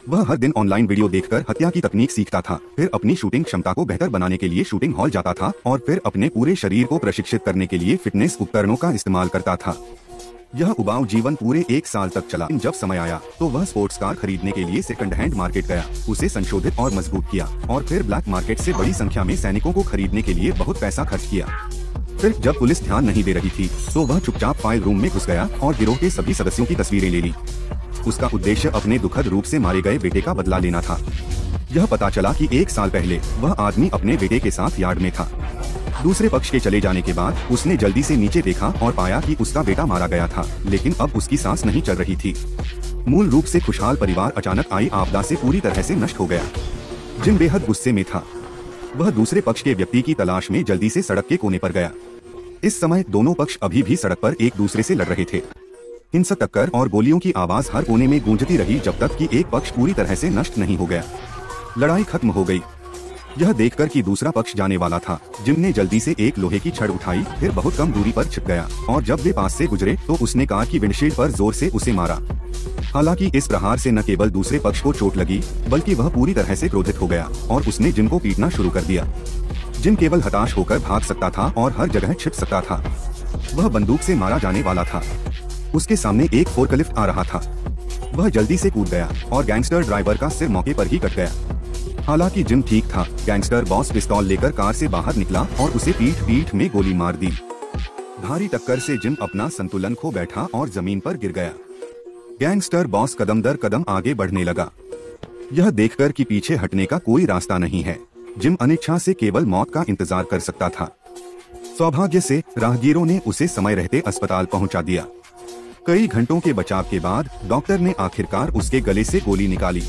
वह हर दिन online video देखकर हत्या की तकनीक सीखता था, फिर अपनी शूटिंग क्षमता को बेहतर बनाने के लिए शूटिंग हॉल जाता था और फिर अपने पूरे शरीर को प्रशिक्षित करने के लिए फिटनेस उपकरणों का इस्तेमाल करता था। यह उबाऊ जीवन पूरे 1 साल तक चला। जब समय आया तो वह स्पोर्ट्स कार खरीदने के लिए सेकंड हैंड मार्केट गया, उसे संशोधित और मजबूत किया और फिर ब्लैक मार्केट से बड़ी संख्या में सैनिकों को खरीदने के लिए बहुत पैसा खर्च किया। फिर जब पुलिस ध्यान नहीं दे रही थी तो वह चुपचाप फाइल रूम में घुस गया और गिरोह के सभी सदस्यों की तस्वीरें ले ली। उसका उद्देश्य अपने दुखद रूप से मारे गए बेटे का बदला लेना था। यह पता चला कि 1 साल पहले वह आदमी अपने बेटे के साथ यार्ड में था। दूसरे पक्ष के चले जाने के बाद उसने जल्दी से नीचे देखा और पाया कि उसका बेटा मारा गया था, लेकिन अब उसकी सांस नहीं चल रही थी। मूल रूप से खुशहाल परिवार अचानक आई आपदा से पूरी तरह से नष्ट हो गया। जिम बेहद गुस्से में था। वह दूसरे पक्ष के व्यक्ति की तलाश में जल्दी से सड़क के कोने पर गया। इस समय दोनों पक्ष अभी भी सड़क पर एक दूसरे से लड़ रहे थे। हिंसक टक्कर और गोलियों की आवाज हर कोने में गूंजती रही जब तक कि एक पक्ष पूरी तरह से नष्ट नहीं हो गया। लड़ाई खत्म हो गई। यह देखकर कि दूसरा पक्ष जाने वाला था, जिम ने जल्दी से एक लोहे की छड़ उठाई, फिर बहुत कम दूरी पर छिप गया और जब वे पास से गुजरे तो उसने कार की विंडशील्ड पर जोर से उसे मारा। हालांकि इस प्रहार से न केवल दूसरे पक्ष को चोट लगी बल्कि वह पूरी तरह से क्रोधित हो गया और उसने जिम को पीटना शुरू कर दिया। जिम केवल हताश होकर भाग सकता था और हर जगह छिप सकता था। वह बंदूक से मारा जाने वाला था। उसके सामने एक फोर्कलिफ्ट आ रहा था। वह जल्दी से कूद गया और गैंगस्टर ड्राइवर का सिर मौके पर ही कट गया। हालांकि जिम ठीक था। गैंगस्टर बॉस पिस्तौल लेकर कार से बाहर निकला और उसे पीठ में गोली मार दी। भारी टक्कर से जिम अपना संतुलन खो बैठा और जमीन पर गिर गया। गैंगस्टर बॉस कदम दर कदम आगे बढ़ने लगा। यह देखकर कि पीछे हटने का कोई रास्ता नहीं है, जिम अनिच्छा से केवल मौत का इंतजार कर सकता था। सौभाग्य से राहगीरों ने उसे समय रहते अस्पताल पहुंचा दिया। कई घंटों के बचाव के बाद डॉक्टर ने आखिरकार उसके गले से गोली निकाली।